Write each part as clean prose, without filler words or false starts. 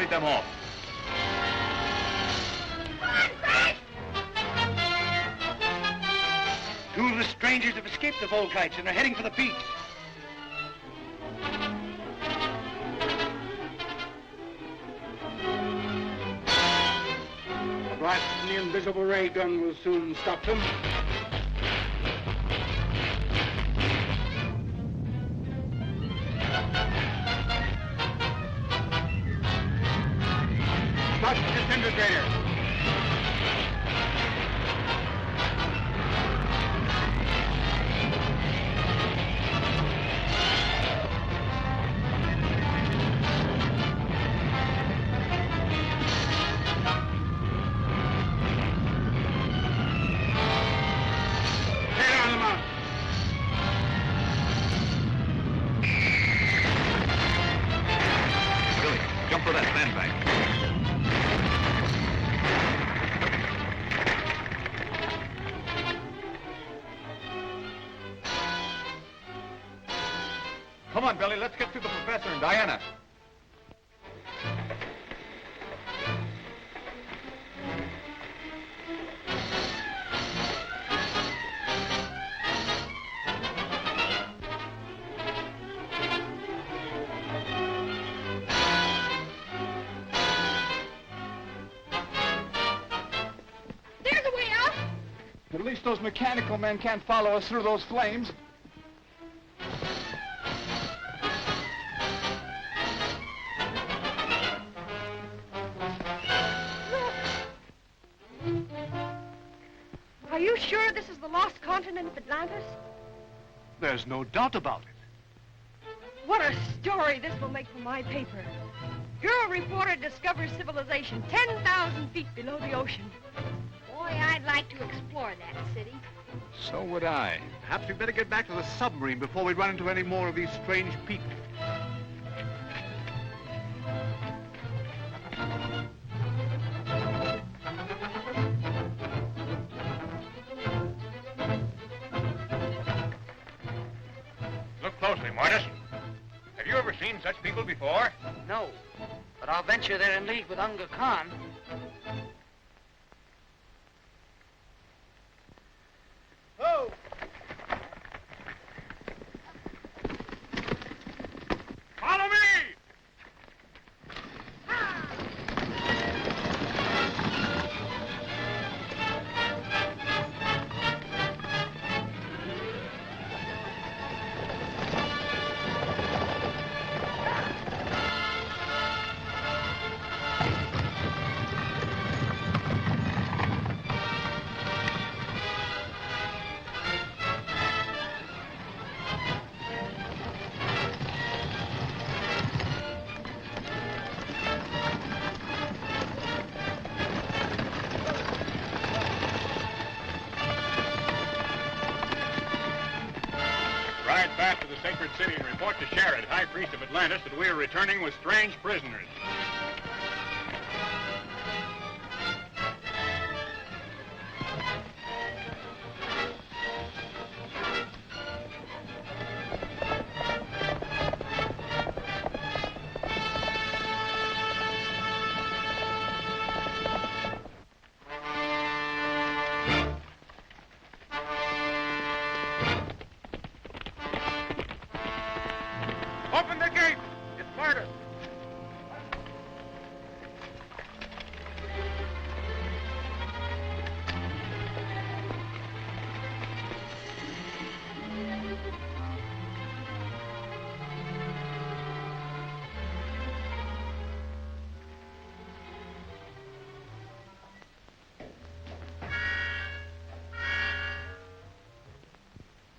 carried them off. Two of the strangers have escaped the Volkites and are heading for the peaks. A blast from the invisible ray gun will soon stop them. Stop the disintegrator. Jump for that sandbag. Come on, Billy, let's get to the professor and Diana. At least those mechanical men can't follow us through those flames. Are you sure this is the lost continent of Atlantis? There's no doubt about it. What a story this will make for my paper. Girl reporter discovers civilization 10,000 feet below the ocean. Boy, I'd like to explore that city. So would I. Perhaps we better get back to the submarine before we run into any more of these strange people. Look closely, Mortis. Have you ever seen such people before? No, but I'll venture they're in league with Unga Khan. Oh! Follow me! Ride back to the sacred city and report to Sherrod, High Priest of Atlantis, that we are returning with strange prisoners. Open the gate! It's murder!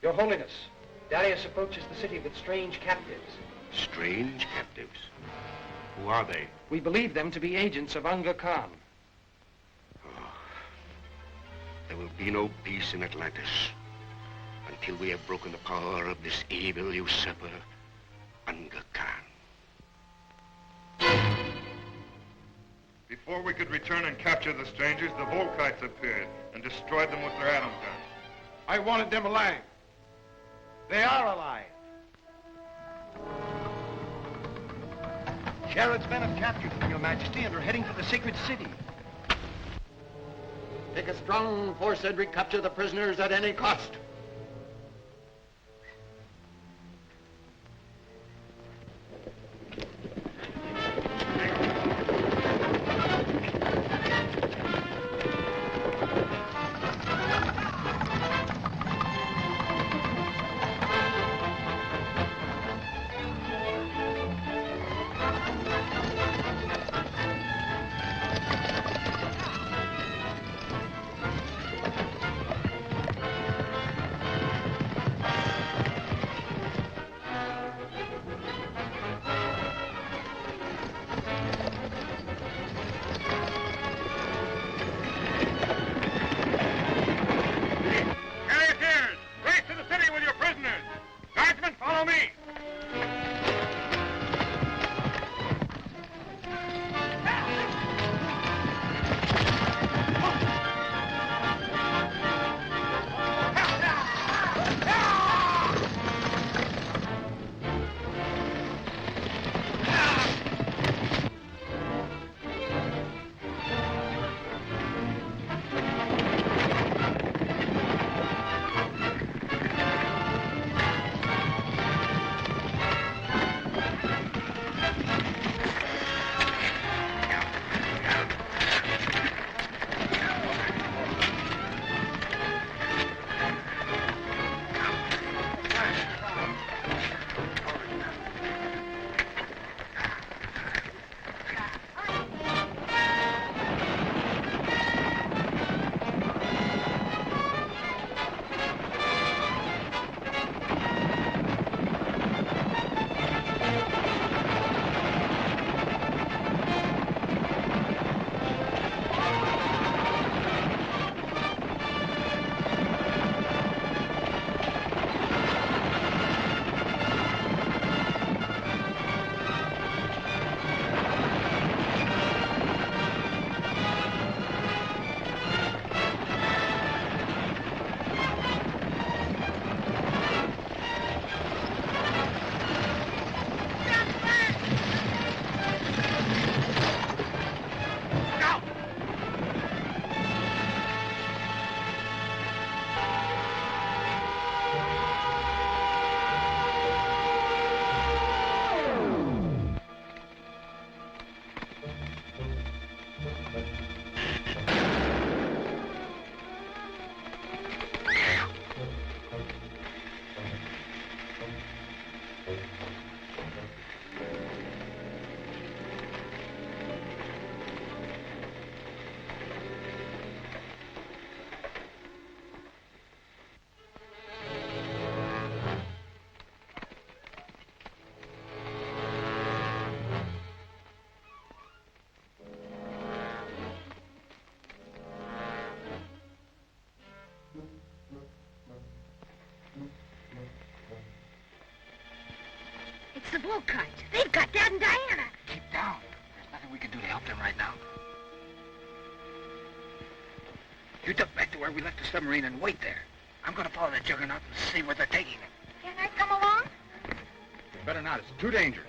Your Holiness, Darius approaches the city with strange captives. Strange captives? Who are they? We believe them to be agents of Unga Khan. Oh, there will be no peace in Atlantis until we have broken the power of this evil usurper, Unga Khan. Before we could return and capture the strangers, the Volkites appeared and destroyed them with their atom guns. I wanted them alive. They are alive. Sharon's men have captured them, Your Majesty, and are heading for the sacred city. Take a strong force and recapture the prisoners at any cost. Charioteers, race to the city with your prisoners. Guardsmen, follow me. It's the Volkites. They've got Dad and Diana. Keep down. There's nothing we can do to help them right now. You duck back to where we left the submarine and wait there. I'm gonna follow the juggernaut and see where they're taking them. Can I come along? Better not. It's too dangerous.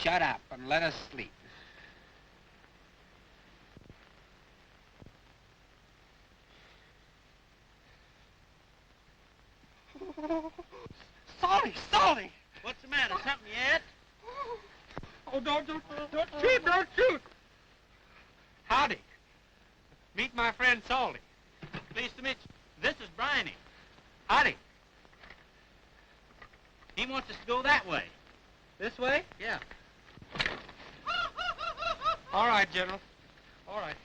Shut up and let us sleep. Salty! What's the matter? Something yet? Oh, don't shoot, don't shoot. Howdy. Meet my friend Salty. Pleased to meet you. This is Bryony. Howdy. He wants us to go that way. This way? Yeah. All right, General. All right.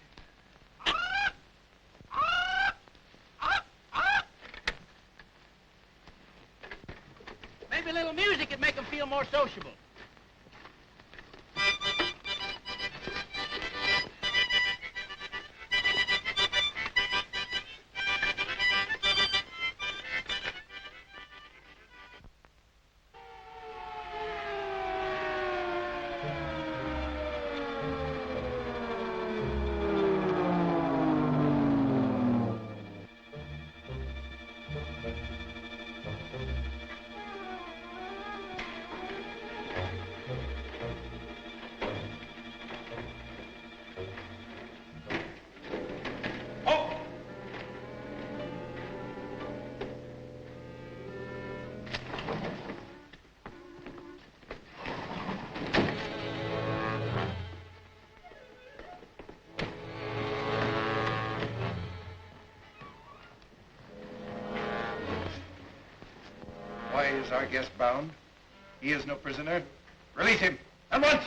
Maybe a little music would make them feel more sociable. is our guest bound? He is no prisoner. Release him, at once!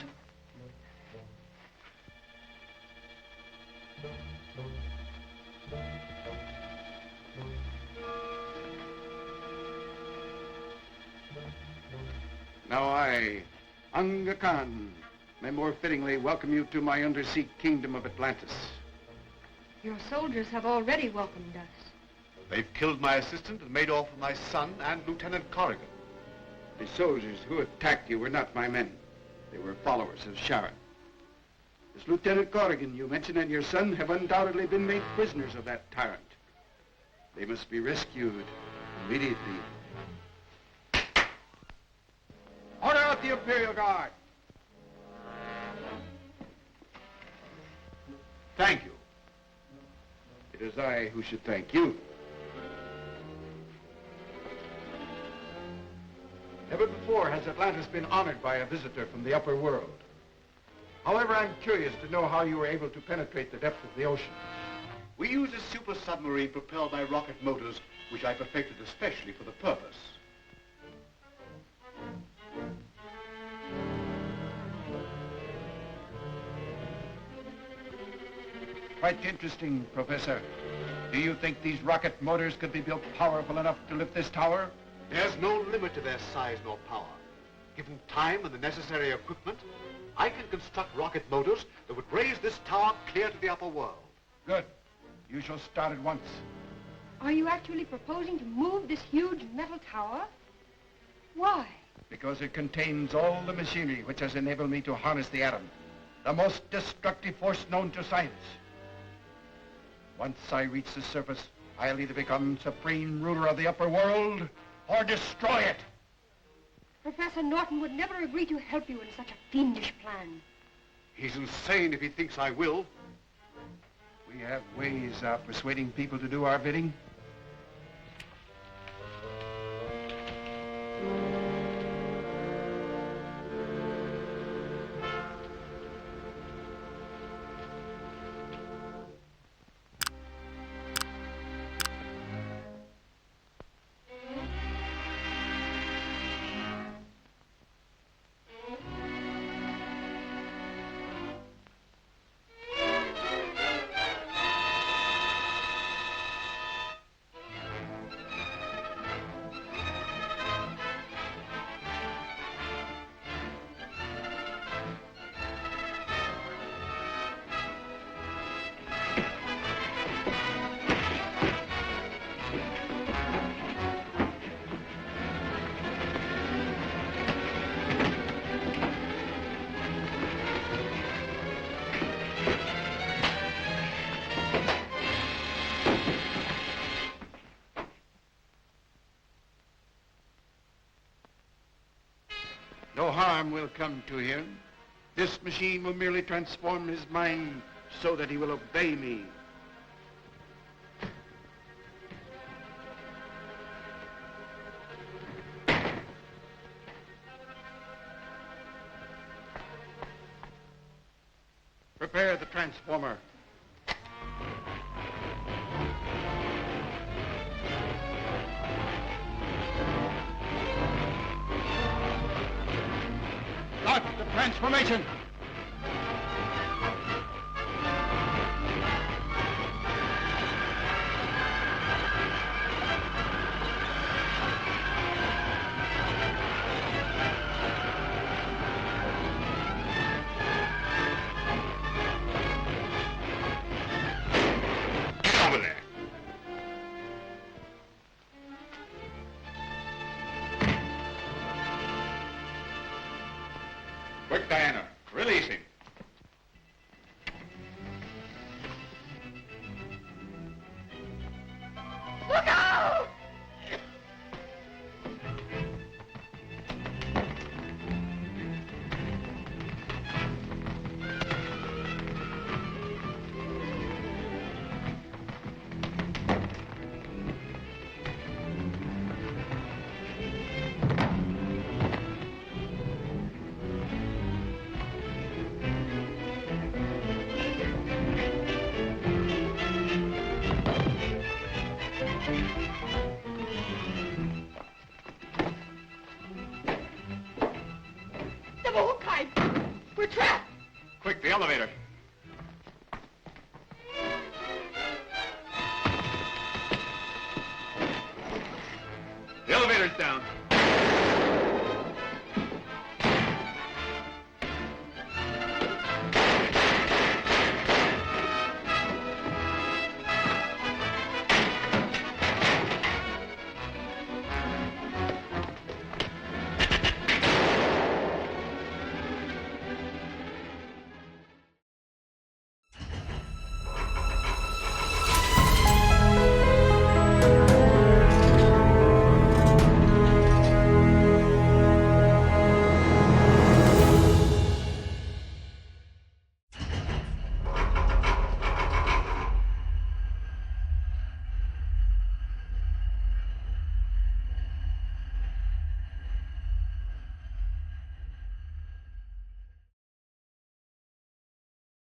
Now I, Aga Khan, may more fittingly welcome you to my undersea kingdom of Atlantis. Your soldiers have already welcomed us. They've killed my assistant and made off with my son and Lieutenant Corrigan. The soldiers who attacked you were not my men. They were followers of Sharon. This Lieutenant Corrigan you mentioned and your son have undoubtedly been made prisoners of that tyrant. They must be rescued immediately. Order out the Imperial Guard! Thank you. It is I who should thank you. Never before has Atlantis been honored by a visitor from the upper world. However, I'm curious to know how you were able to penetrate the depths of the ocean. We use a super submarine propelled by rocket motors, which I perfected especially for the purpose. Quite interesting, Professor. Do you think these rocket motors could be built powerful enough to lift this tower? There's no limit to their size nor power. Given time and the necessary equipment, I can construct rocket motors that would raise this tower clear to the upper world. Good. You shall start at once. Are you actually proposing to move this huge metal tower? Why? Because it contains all the machinery which has enabled me to harness the atom, the most destructive force known to science. Once I reach the surface, I'll either become supreme ruler of the upper world or destroy it. Professor Norton would never agree to help you in such a fiendish plan. He's insane if he thinks I will. We have ways of persuading people to do our bidding. No harm will come to him. This machine will merely transform his mind so that he will obey me. Prepare the transformer. Start the transformation. Get over there. Quick, Diana. down.